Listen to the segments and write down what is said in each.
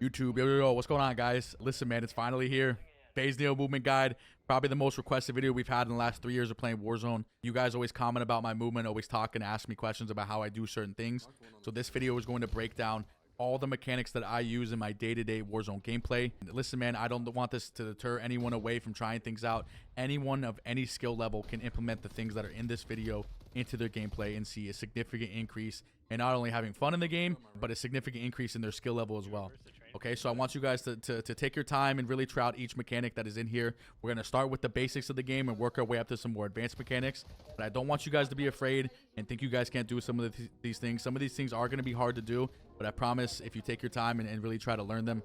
YouTube, yo, what's going on, guys? Listen, man, it's finally here. FaZe Neo movement guide, probably the most requested video we've had in the last 3 years of playing Warzone. You guys always comment about my movement, always talk and ask me questions about how I do certain things. So this video is going to break down all the mechanics that I use in my day-to-day Warzone gameplay. Listen, man, I don't want this to deter anyone away from trying things out. Anyone of any skill level can implement the things that are in this video into their gameplay and see a significant increase in not only having fun in the game, but a significant increase in their skill level as well. Okay, so I want you guys to take your time and really try out each mechanic that is in here. We're going to start with the basics of the game and work our way up to some more advanced mechanics. But I don't want you guys to be afraid and think you guys can't do some of these things. Some of these things are going to be hard to do, but I promise if you take your time and really try to learn them,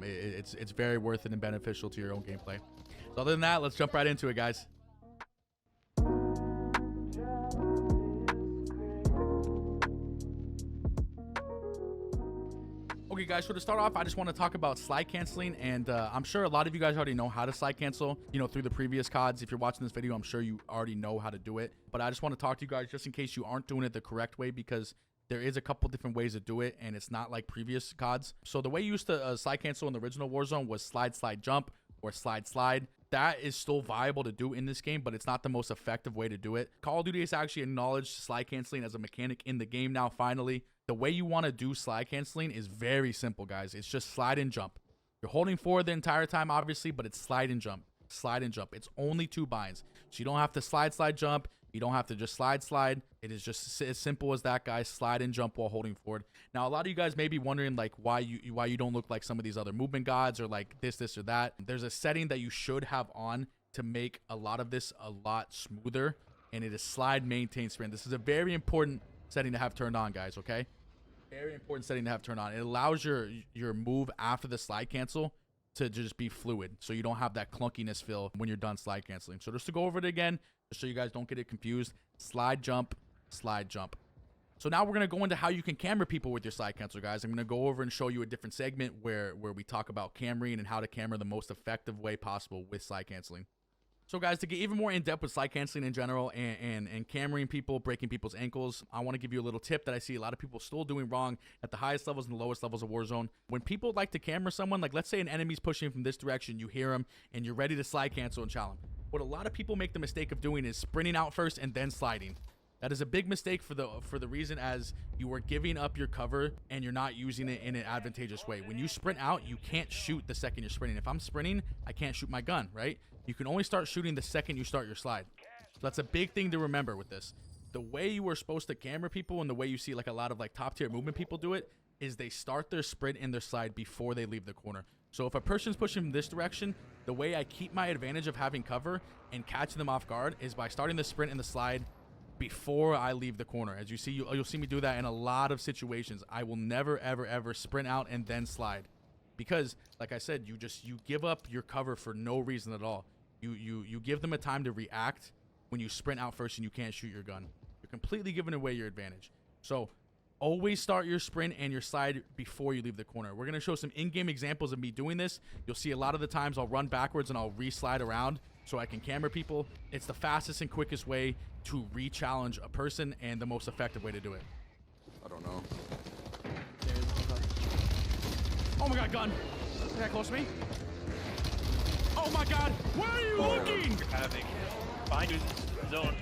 it's very worth it and beneficial to your own gameplay. So other than that, let's jump right into it, guys. Okay, guys, so to start off, I just want to talk about slide canceling, and I'm sure a lot of you guys already know how to slide cancel, through the previous CODs. If you're watching this video, I'm sure you already know how to do it, but I just want to talk to you guys just in case you aren't doing it the correct way, because there is a couple different ways to do it, and it's not like previous CODs. So the way you used to slide cancel in the original Warzone was slide, jump, or slide. That is still viable to do in this game, but it's not the most effective way to do it. Call of Duty has actually acknowledged slide canceling as a mechanic in the game now, finally. The way you want to do slide canceling is very simple, guys. It's just slide and jump. You're holding forward the entire time, obviously, but it's slide and jump. Slide and jump. It's only 2 binds. So you don't have to slide, jump. You don't have to just slide. It is just as simple as that, guys. Slide and jump while holding forward. Now, a lot of you guys may be wondering, like, why you don't look like some of these other movement gods, or like this or that. There's a setting that you should have on to make a lot of this a lot smoother, and it is slide, maintain, sprint. This is a very important setting to have turned on, guys, okay? Very important setting to have turned on. It allows your move after the slide cancel to just be fluid, so you don't have that clunkiness feel when you're done slide canceling. So just to go over it again, just so you guys don't get it confused: slide, jump, slide, jump. So now we're going to go into how you can camera people with your slide cancel, guys. I'm going to go over and show you a different segment where we talk about cameraing and how to camera the most effective way possible with slide canceling. So guys, to get even more in-depth with slide canceling in general and cameraing people, breaking people's ankles, I want to give you a little tip that I see a lot of people still doing wrong at the highest levels and the lowest levels of Warzone. When people like to camera someone, like let's say an enemy's pushing from this direction, you hear him, and you're ready to slide cancel and challenge him. What a lot of people make the mistake of doing is sprinting out first and then sliding. That is a big mistake for the reason as you are giving up your cover and you're not using it in an advantageous way. When you sprint out, you can't shoot the second you're sprinting. If I'm sprinting, I can't shoot my gun, right? You can only start shooting the second you start your slide. So that's a big thing to remember with this. The way you are supposed to camera people and the way you see like a lot of like top tier movement people do it is they start their sprint and their slide before they leave the corner. So if a person's pushing from this direction, the way I keep my advantage of having cover and catching them off guard is by starting the sprint and the slide before I leave the corner. As you see, you'll see me do that in a lot of situations. I will never, ever sprint out and then slide, because like I said, you give up your cover for no reason at all. You give them a time to react when you sprint out first and you can't shoot your gun. You're completely giving away your advantage. So always start your sprint and your slide before you leave the corner. We're going to show some in-game examples of me doing this. You'll see a lot of the times I'll run backwards and I'll re-slide around so I can camera people. It's the fastest and quickest way to re-challenge a person and the most effective way to do it. I don't know. Oh my god, gun. Is that close to me? Oh my god, where are you looking? Having find his zone.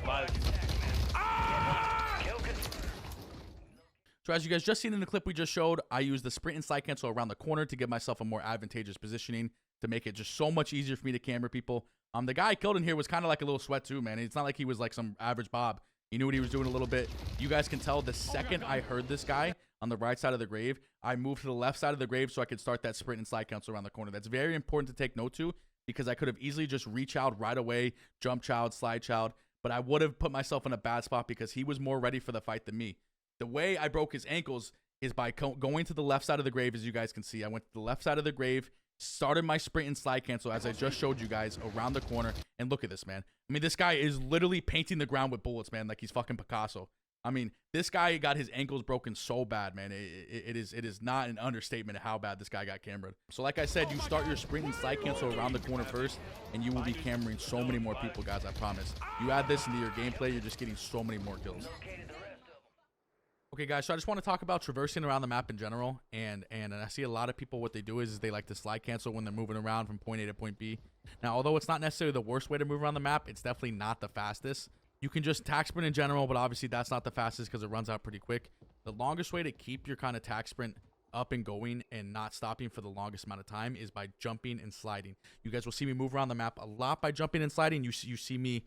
So as you guys just seen in the clip we just showed, I use the sprint and slide cancel around the corner to give myself a more advantageous positioning to make it just so much easier for me to camera people. The guy I killed in here was kind of like a little sweat too, man. It's not like he was like some average Bob. He knew what he was doing a little bit. You guys can tell the second I heard this guy on the right side of the grave, I moved to the left side of the grave so I could start that sprint and slide cancel around the corner. That's very important to take note to, because I could have easily just re-chowed right away, jump chowed, slide chowed, but I would have put myself in a bad spot because he was more ready for the fight than me. The way I broke his ankles is by going to the left side of the grave. As you guys can see, I went to the left side of the grave, started my sprint and slide cancel as I just showed you guys around the corner, and look at this, man. I mean, this guy is literally painting the ground with bullets, man, like he's fucking Picasso. I mean, this guy got his ankles broken so bad, man. It is not an understatement of how bad this guy got cameraed. So like I said, you start your sprint and slide cancel around the corner first, and you will be cameraing so many more people, guys, I promise. You add this into your gameplay, you're just getting so many more kills. Okay, guys, so I just want to talk about traversing around the map in general, and I see a lot of people, what they do is they like to slide cancel when they're moving around from point A to point B. Now, although it's not necessarily the worst way to move around the map, it's definitely not the fastest. You can just tack sprint in general, but obviously that's not the fastest because it runs out pretty quick. The longest way to keep your kind of tack sprint up and going and not stopping for the longest amount of time is by jumping and sliding. You guys will see me move around the map a lot by jumping and sliding. You see me.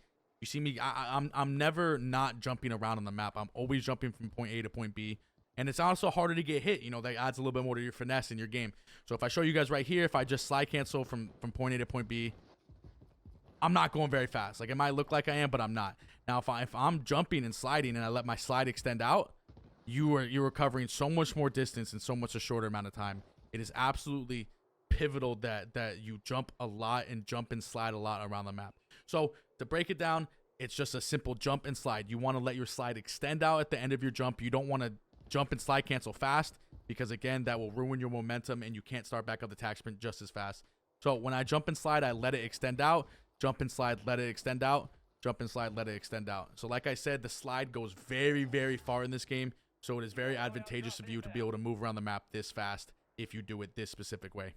I'm never not jumping around on the map. I'm always jumping from point A to point B. And it's also harder to get hit. You know, that adds a little bit more to your finesse in your game. So if I show you guys right here, if I just slide cancel from point A to point B, I'm not going very fast. Like, it might look like I am, but I'm not. Now, if I'm jumping and sliding and I let my slide extend out, you're covering so much more distance in so much a shorter amount of time. It is absolutely pivotal that you jump a lot and jump and slide a lot around the map. So to break it down, it's just a simple jump and slide. You want to let your slide extend out at the end of your jump. You don't want to jump and slide cancel fast because, again, that will ruin your momentum and you can't start back up the tack sprint just as fast. So when I jump and slide, I let it extend out. Jump and slide, let it extend out. Jump and slide, let it extend out. So like I said, the slide goes very, very far in this game. So it is very advantageous of you to be able to move around the map this fast if you do it this specific way.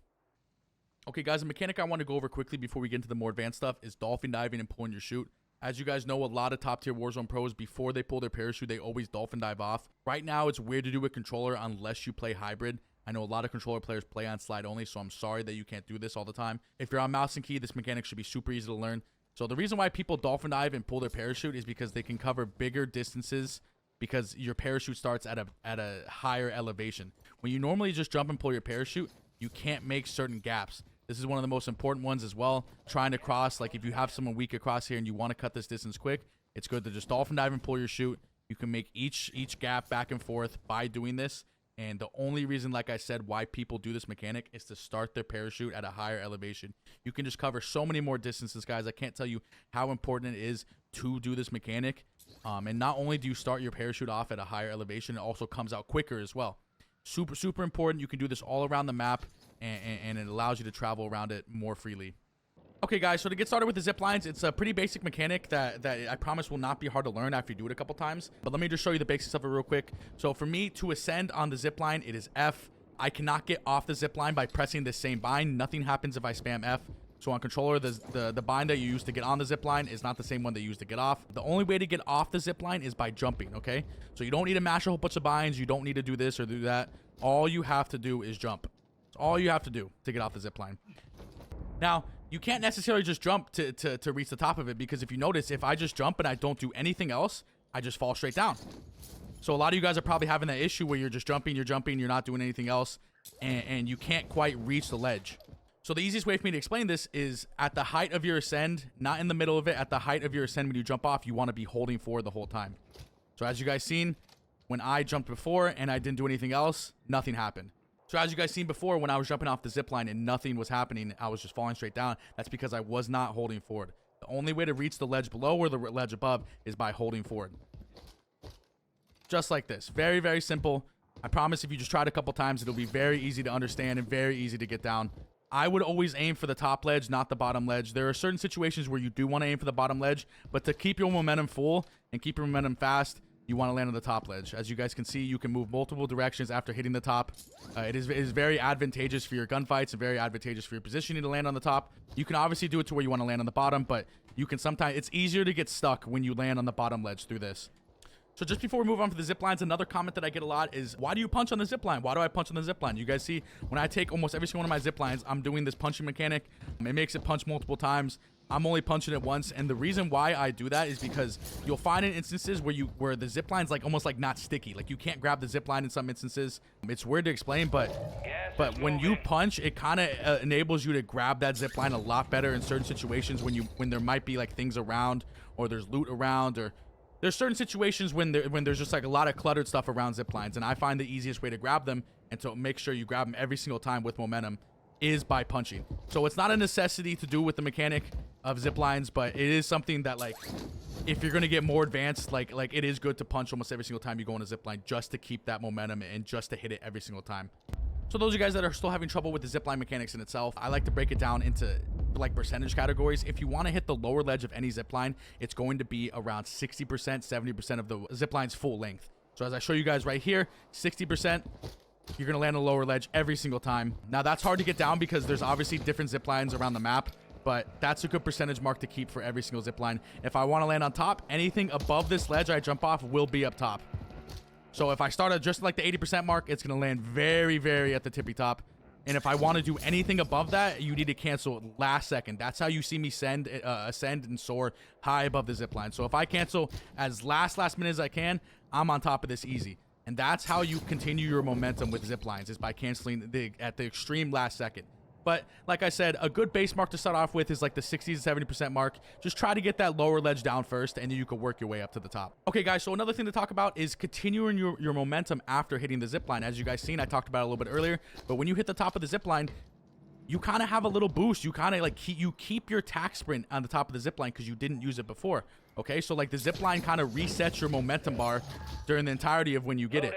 Okay, guys, the mechanic I want to go over quickly before we get into the more advanced stuff is dolphin diving and pulling your chute. As you guys know, a lot of top tier Warzone pros, before they pull their parachute, they always dolphin dive off. Right now, it's weird to do with controller unless you play hybrid. I know a lot of controller players play on slide only, so I'm sorry that you can't do this all the time. If you're on mouse and key, this mechanic should be super easy to learn. So the reason why people dolphin dive and pull their parachute is because they can cover bigger distances because your parachute starts at a higher elevation. When you normally just jump and pull your parachute, you can't make certain gaps. This is one of the most important ones as well. Trying to cross, like if you have someone weak across here and you want to cut this distance quick, it's good to just dolphin dive and pull your chute. You can make each gap back and forth by doing this. And the only reason, like I said, why people do this mechanic is to start their parachute at a higher elevation. You can just cover so many more distances, guys. I can't tell you how important it is to do this mechanic. And not only do you start your parachute off at a higher elevation, it also comes out quicker as well. Super, super important. You can do this all around the map, and it allows you to travel around it more freely. Okay, guys, so to get started with the zip lines, it's a pretty basic mechanic that I promise will not be hard to learn after you do it a couple times. But let me just show you the basics of it real quick. So for me, to ascend on the zip line, it is F. I cannot get off the zip line by pressing the same bind. Nothing happens if I spam F. So on controller, the bind that you use to get on the zip line is not the same one that you use to get off. The only way to get off the zip line is by jumping, okay? So you don't need to mash a whole bunch of binds. You don't need to do this or do that. All you have to do is jump. It's all you have to do to get off the zip line. Now, you can't necessarily just jump to reach the top of it, because if you notice, if I just jump and I don't do anything else, I just fall straight down. So a lot of you guys are probably having that issue where you're just jumping, you're not doing anything else, and you can't quite reach the ledge. So the easiest way for me to explain this is at the height of your ascend, not in the middle of it, at the height of your ascend when you jump off, you want to be holding forward the whole time. So as you guys seen, when I jumped before and I didn't do anything else, nothing happened. So as you guys seen before, when I was jumping off the zip line and nothing was happening, I was just falling straight down. That's because I was not holding forward. The only way to reach the ledge below or the ledge above is by holding forward. Just like this. Very, very simple. I promise if you just try it a couple times, it'll be very easy to understand and very easy to get down. I would always aim for the top ledge, not the bottom ledge. There are certain situations where you do want to aim for the bottom ledge, but to keep your momentum full and keep your momentum fast, you want to land on the top ledge. As you guys can see, you can move multiple directions after hitting the top. It is very advantageous for your gunfights and very advantageous for your positioning to land on the top. You can obviously do it to where you want to land on the bottom, but you can sometimes, it's easier to get stuck when you land on the bottom ledge through this. So just before we move on to the zip lines, another comment that I get a lot is, why do you punch on the zip line? Why do I punch on the zip line? You guys see, when I take almost every single one of my zip lines, I'm doing this punching mechanic. It makes it punch multiple times. I'm only punching it once, and the reason why I do that is because you'll find in instances where the zip line's like almost like not sticky. Like you can't grab the zip line in some instances. It's weird to explain, but when you punch, it kind of enables you to grab that zip line a lot better in certain situations when there might be like things around, or there's loot around, or there's certain situations when there's just like a lot of cluttered stuff around zip lines, and I find the easiest way to grab them and to make sure you grab them every single time with momentum is by punching. So it's not a necessity to do with the mechanic of zip lines, but it is something that, like, if you're going to get more advanced, like it is good to punch almost every single time you go on a zip line, just to keep that momentum and just to hit it every single time. So those of you guys that are still having trouble with the zipline mechanics in itself, I like to break it down into like percentage categories. If you want to hit the lower ledge of any zipline, it's going to be around 60%, 70% of the zipline's full length. So as I show you guys right here, 60%, you're going to land on a lower ledge every single time. Now that's hard to get down because there's obviously different zip lines around the map, but that's a good percentage mark to keep for every single zip line. If I want to land on top, anything above this ledge I jump off will be up top. So if I start at just like the 80% mark, it's going to land very, very at the tippy top. And if I want to do anything above that, you need to cancel last second. That's how you see me ascend and soar high above the zip line. So if I cancel as last minute as I can, I'm on top of this easy. And that's how you continue your momentum with zip lines, is by canceling at the extreme last second. But like I said, a good base mark to start off with is like the 60 to 70% mark. Just try to get that lower ledge down first, and then you can work your way up to the top. Okay, guys, so another thing to talk about is continuing your momentum after hitting the zip line. As you guys seen, I talked about it a little bit earlier, but when you hit the top of the zip line, you kind of have a little boost. You kind of like you keep your tack sprint on the top of the zip line because you didn't use it before. Okay, so like the zip line kind of resets your momentum bar during the entirety of when you get it.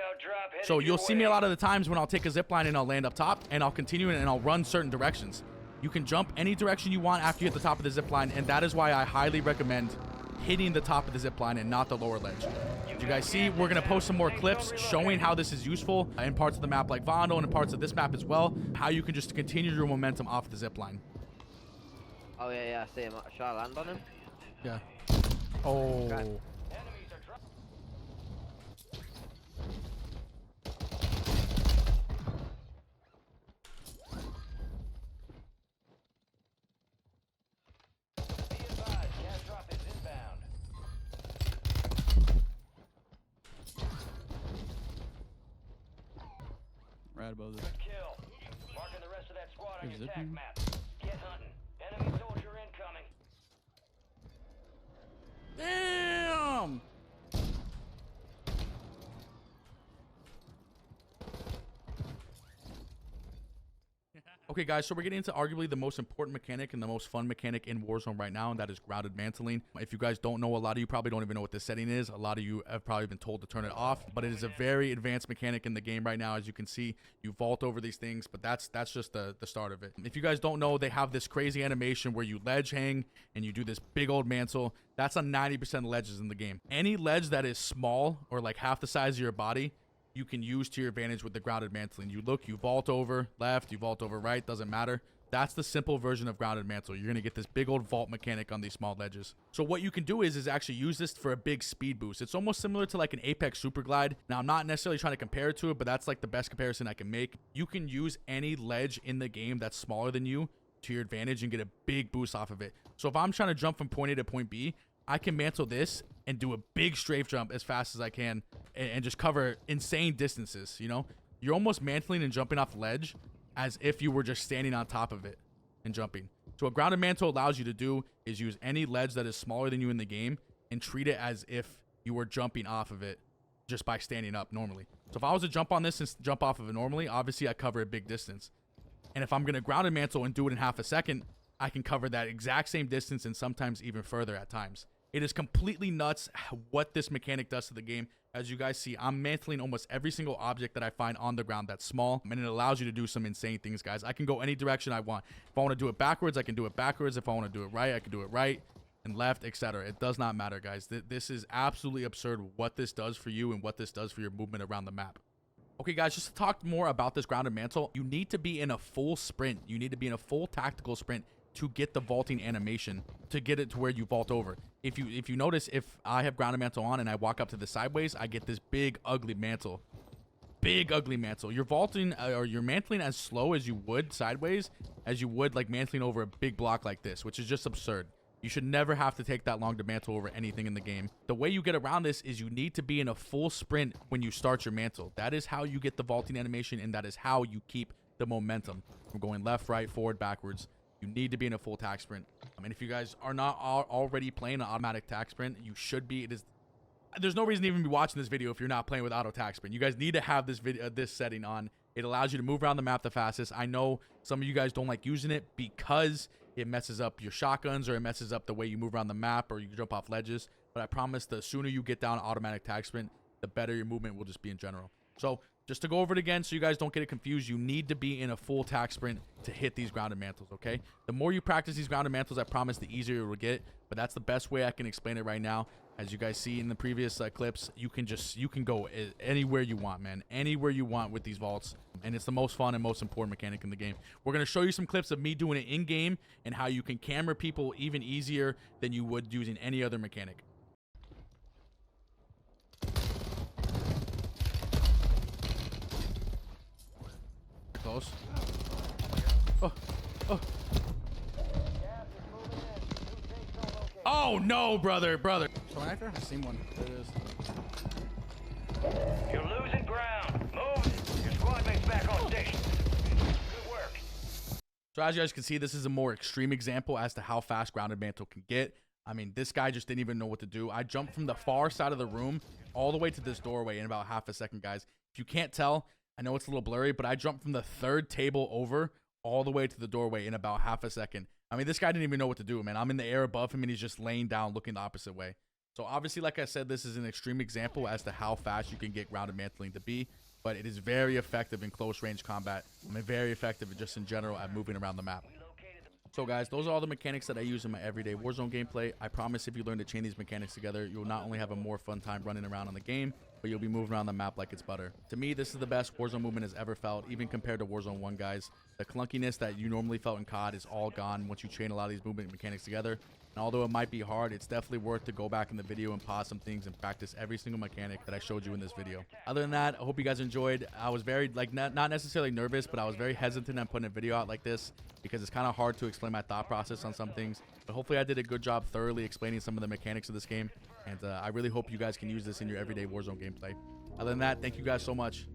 So you'll see me a lot of the times when I'll take a zip line and I'll land up top and I'll continue and I'll run certain directions. You can jump any direction you want after you hit the top of the zip line, and that is why I highly recommend hitting the top of the zip line and not the lower ledge. As you guys see, we're going to post some more clips showing how this is useful in parts of the map like Vondel and in parts of this map as well, how you can just continue your momentum off the zip line. Oh yeah, I see him. Shall I land on him? Yeah. Oh. Okay. Right above this. Kill. Marking the rest of that squad on Is your it attack him? map. Get hunting. Enemy soldier incoming. Damn. Okay, guys, so we're getting into arguably the most important mechanic and the most fun mechanic in Warzone right now, and that is grounded mantling. If you guys don't know, a lot of you probably don't even know what this setting is. A lot of you have probably been told to turn it off, but it is a very advanced mechanic in the game right now. As you can see, you vault over these things, but that's just the start of it. If you guys don't know, they have this crazy animation where you ledge hang and you do this big old mantle. That's on 90% of ledges in the game. Any ledge that is small or like half the size of your body, you can use to your advantage with the grounded mantling. You look, you vault over left, you vault over right, doesn't matter. That's the simple version of grounded mantle. You're going to get this big old vault mechanic on these small ledges. So what you can do is actually use this for a big speed boost. It's almost similar to like an Apex Super Glide. Now, I'm not necessarily trying to compare it to it, but that's like the best comparison I can make. You can use any ledge in the game that's smaller than you to your advantage and get a big boost off of it. So if I'm trying to jump from point A to point B, I can mantle this and do a big strafe jump as fast as I can and just cover insane distances, you know? You're almost mantling and jumping off the ledge as if you were just standing on top of it and jumping. So what grounded mantle allows you to do is use any ledge that is smaller than you in the game and treat it as if you were jumping off of it just by standing up normally. So if I was to jump on this and jump off of it normally, obviously I cover a big distance. And if I'm going to grounded mantle and do it in half a second, I can cover that exact same distance and sometimes even further at times. It is completely nuts what this mechanic does to the game. As you guys see, I'm mantling almost every single object that I find on the ground that's small, and it allows you to do some insane things, guys. I can go any direction I want. If I want to do it backwards, I can do it backwards. If I want to do it right, I can do it right and left, etc. It does not matter, guys. This is absolutely absurd what this does for you and what this does for your movement around the map. Okay, guys, just to talk more about this grounded mantle, you need to be in a full sprint. You need to be in a full tactical sprint to get the vaulting animation, to get it to where you vault over. If you notice, if I have grounded mantle on and I walk up to the sideways, I get this big ugly mantle. Big ugly mantle. You're vaulting or you're mantling as slow as you would sideways, as you would like mantling over a big block like this, which is just absurd. You should never have to take that long to mantle over anything in the game. The way you get around this is you need to be in a full sprint when you start your mantle. That is how you get the vaulting animation, and that is how you keep the momentum from going left, right, forward, backwards. You need to be in a full tack sprint. I mean, if you guys are not already playing an automatic tack sprint, you should be. There's no reason to even be watching this video if you're not playing with auto tack sprint. You guys need to have this setting on. It allows you to move around the map the fastest. I know some of you guys don't like using it because it messes up your shotguns or it messes up the way you move around the map or you jump off ledges. But I promise the sooner you get down automatic tack sprint, the better your movement will just be in general. So Just to go over it again so you guys don't get it confused, you need to be in a full attack sprint to hit these grounded mantles, okay? The more you practice these grounded mantles, I promise, the easier it will get. But that's the best way I can explain it right now. As you guys see in the previous clips, you can go anywhere you want, man. Anywhere you want with these vaults. And it's the most fun and most important mechanic in the game. We're going to show you some clips of me doing it in-game and how you can camera people even easier than you would using any other mechanic. Close. Oh. Oh no, brother. Someone actor? I seen one. There it is. You're losing ground. Move. Your squad mate's back on station. Good work. So as you guys can see, this is a more extreme example as to how fast grounded mantle can get. I mean, this guy just didn't even know what to do. I jumped from the far side of the room all the way to this doorway in about half a second, guys. If you can't tell, I know it's a little blurry, but I jumped from the third table over all the way to the doorway in about half a second. I mean, this guy didn't even know what to do, man. I'm in the air above him, and he's just laying down looking the opposite way. So obviously, like I said, this is an extreme example as to how fast you can get grounded mantling to be, but it is very effective in close range combat. I mean, very effective just in general at moving around the map. So guys, those are all the mechanics that I use in my everyday Warzone gameplay. I promise if you learn to chain these mechanics together, you'll not only have a more fun time running around on the game, but you'll be moving around the map like it's butter. To me, this is the best Warzone movement has ever felt, even compared to Warzone 1, guys. The clunkiness that you normally felt in COD is all gone once you chain a lot of these movement mechanics together. And although it might be hard, it's definitely worth to go back in the video and pause some things and practice every single mechanic that I showed you in this video. Other than that, I hope you guys enjoyed. I was very, not necessarily nervous, but I was very hesitant on putting a video out like this because it's kind of hard to explain my thought process on some things. But hopefully I did a good job thoroughly explaining some of the mechanics of this game. And I really hope you guys can use this in your everyday Warzone gameplay. Other than that, thank you guys so much.